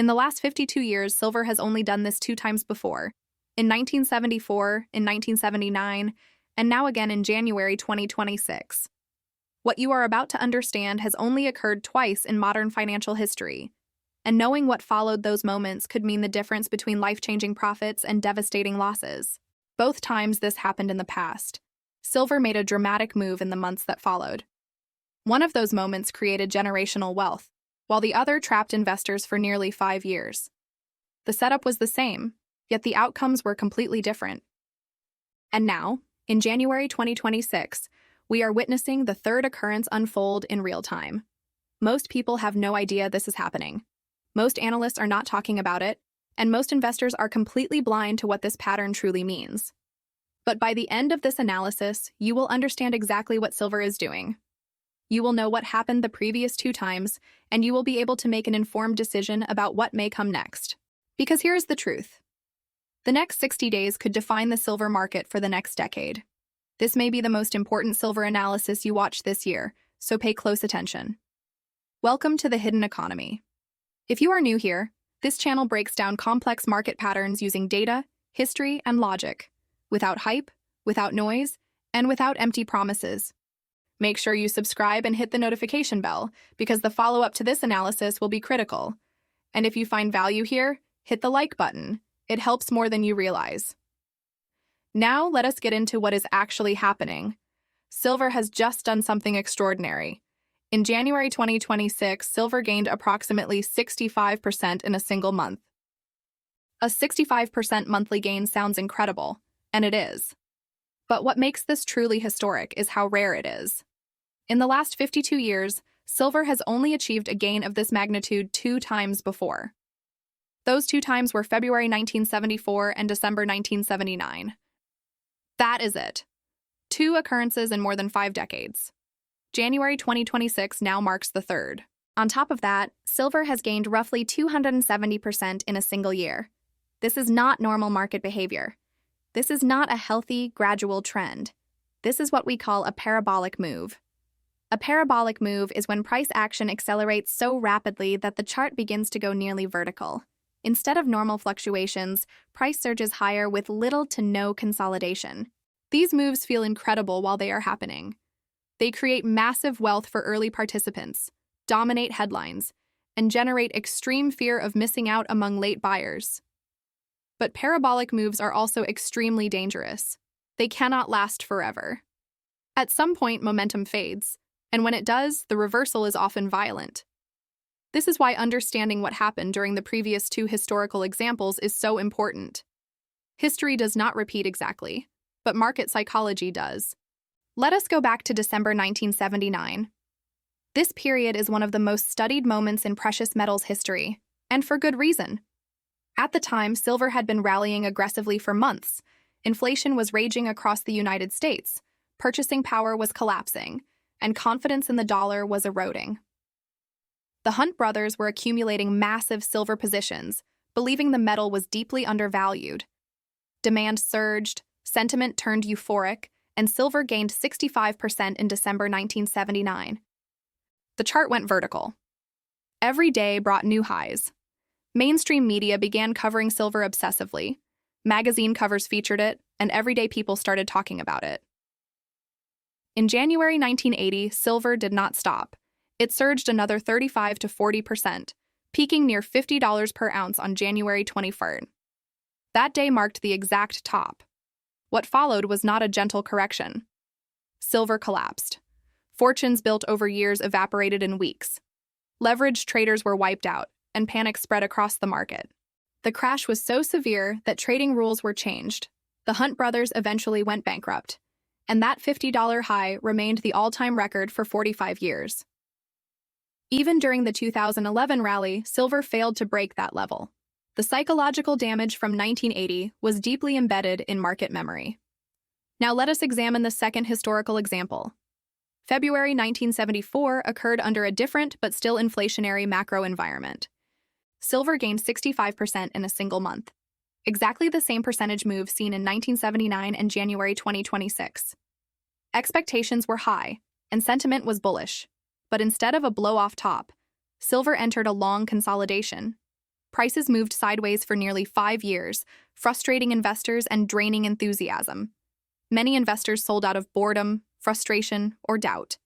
In the last 52 years, silver has only done this 2 times before, in 1974, in 1979, and now again in January 2026. What you are about to understand has only occurred twice in modern financial history, and knowing what followed those moments could mean the difference between life-changing profits and devastating losses. Both times this happened in the past, silver made a dramatic move in the months that followed. One of those moments created generational wealth, while the other trapped investors for nearly 5 years. The setup was the same, yet the outcomes were completely different. And now, in January 2026, we are witnessing the third occurrence unfold in real time. Most people have no idea this is happening. Most analysts are not talking about it, and most investors are completely blind to what this pattern truly means. But by the end of this analysis, you will understand exactly what silver is doing. You will know what happened the previous 2 times, and you will be able to make an informed decision about what may come next. Because here's the truth. The next 60 days could define the silver market for the next decade. This may be the most important silver analysis you watch this year, so pay close attention. Welcome to the Hidden Economy. If you are new here, this channel breaks down complex market patterns using data, history, and logic, without hype, without noise, and without empty promises. Make sure you subscribe and hit the notification bell, because the follow-up to this analysis will be critical. And if you find value here, hit the like button. It helps more than you realize. Now let us get into what is actually happening. Silver has just done something extraordinary. In January 2026, silver gained approximately 65% in a single month. A 65% monthly gain sounds incredible, and it is. But what makes this truly historic is how rare it is. In the last 52 years, silver has only achieved a gain of this magnitude 2 times before. Those 2 times were February 1974 and December 1979. That is it. 2 occurrences in more than 5 decades. January 2026 now marks the third. On top of that, silver has gained roughly 270% in a single year. This is not normal market behavior. This is not a healthy, gradual trend. This is what we call a parabolic move. A parabolic move is when price action accelerates so rapidly that the chart begins to go nearly vertical. Instead of normal fluctuations, price surges higher with little to no consolidation. These moves feel incredible while they are happening. They create massive wealth for early participants, dominate headlines, and generate extreme fear of missing out among late buyers. But parabolic moves are also extremely dangerous. They cannot last forever. At some point, momentum fades, and when it does, the reversal is often violent. This is why understanding what happened during the previous 2 historical examples is so important. History does not repeat exactly, but market psychology does. Let us go back to December 1979. This period is one of the most studied moments in precious metals history, and for good reason. At the time, silver had been rallying aggressively for months. Inflation was raging across the United States, purchasing power was collapsing, and confidence in the dollar was eroding. The Hunt brothers were accumulating massive silver positions, believing the metal was deeply undervalued. Demand surged, sentiment turned euphoric, and silver gained 65% in December 1979. The chart went vertical. Every day brought new highs. Mainstream media began covering silver obsessively. Magazine covers featured it, and everyday people started talking about it. In January 1980, silver did not stop. It surged another 35 to 40%, peaking near $50 per ounce on January 23rd. That day marked the exact top. What followed was not a gentle correction. Silver collapsed. Fortunes built over years evaporated in weeks. Leveraged traders were wiped out, and panic spread across the market. The crash was so severe that trading rules were changed. The Hunt brothers eventually went bankrupt, and that $50 high remained the all-time record for 45 years. Even during the 2011 rally, silver failed to break that level. The psychological damage from 1980 was deeply embedded in market memory. Now let us examine the second historical example. February 1974 occurred under a different but still inflationary macro environment. Silver gained 65% in a single month, exactly the same percentage move seen in 1979 and January 2026. Expectations were high, and sentiment was bullish, but instead of a blow-off top, silver entered a long consolidation. Prices moved sideways for nearly 5 years, frustrating investors and draining enthusiasm. Many investors sold out of boredom, frustration, or doubt.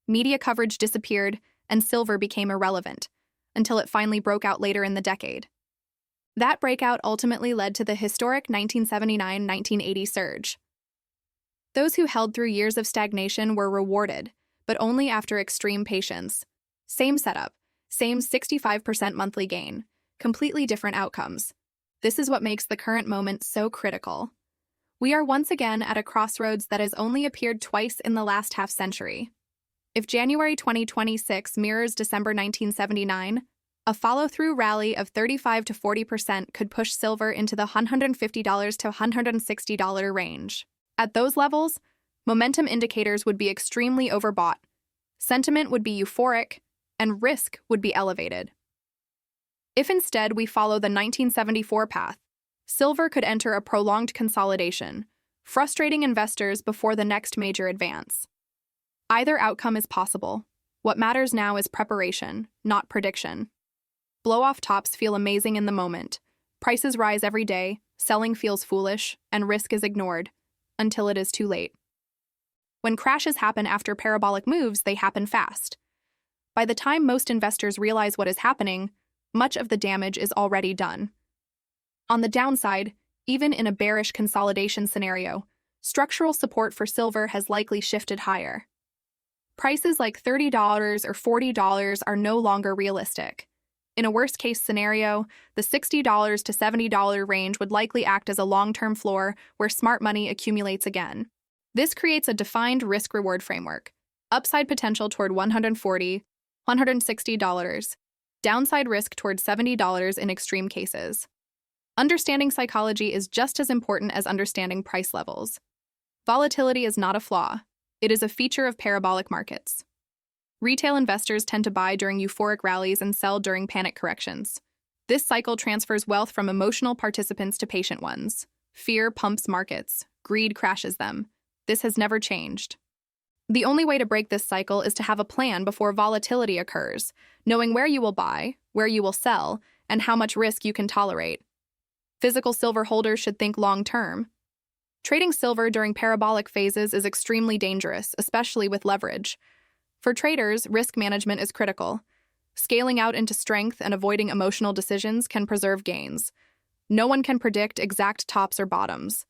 Media coverage disappeared, and silver became irrelevant, until it finally broke out later in the decade. That breakout ultimately led to the historic 1979-1980 surge. Those who held through years of stagnation were rewarded, but only after extreme patience. Same setup, same 65% monthly gain, completely different outcomes. This is what makes the current moment so critical. We are once again at a crossroads that has only appeared twice in the last half-century. If January 2026 mirrors December 1979, a follow-through rally of 35 to 40% could push silver into the $150 to $160 range. At those levels, momentum indicators would be extremely overbought, sentiment would be euphoric, and risk would be elevated. If instead we follow the 1974 path, silver could enter a prolonged consolidation, frustrating investors before the next major advance. Either outcome is possible. What matters now is preparation, not prediction. Blow-off tops feel amazing in the moment. Prices rise every day, selling feels foolish, and risk is ignored, until it is too late. When crashes happen after parabolic moves, they happen fast. By the time most investors realize what is happening, much of the damage is already done. On the downside, even in a bearish consolidation scenario, structural support for silver has likely shifted higher. Prices like $30 or $40 are no longer realistic. In a worst-case scenario, the $60 to $70 range would likely act as a long-term floor where smart money accumulates again. This creates a defined risk-reward framework. Upside potential toward $140, $160, downside risk toward $70 in extreme cases. Understanding psychology is just as important as understanding price levels. Volatility is not a flaw. It is a feature of parabolic markets. Retail investors tend to buy during euphoric rallies and sell during panic corrections. This cycle transfers wealth from emotional participants to patient ones. Fear pumps markets. Greed crashes them. This has never changed. The only way to break this cycle is to have a plan before volatility occurs, knowing where you will buy, where you will sell, and how much risk you can tolerate. Physical silver holders should think long-term. Trading silver during parabolic phases is extremely dangerous, especially with leverage. For traders, risk management is critical. Scaling out into strength and avoiding emotional decisions can preserve gains. No one can predict exact tops or bottoms.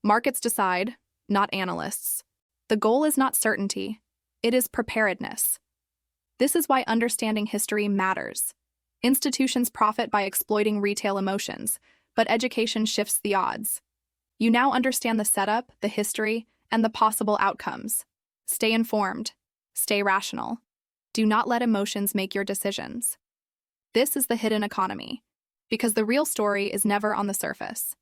Markets decide, not analysts. The goal is not certainty. It is preparedness. This is why understanding history matters. Institutions profit by exploiting retail emotions, but education shifts the odds. You now understand the setup, the history, and the possible outcomes. Stay informed. Stay rational. Do not let emotions make your decisions. This is the hidden economy, because the real story is never on the surface.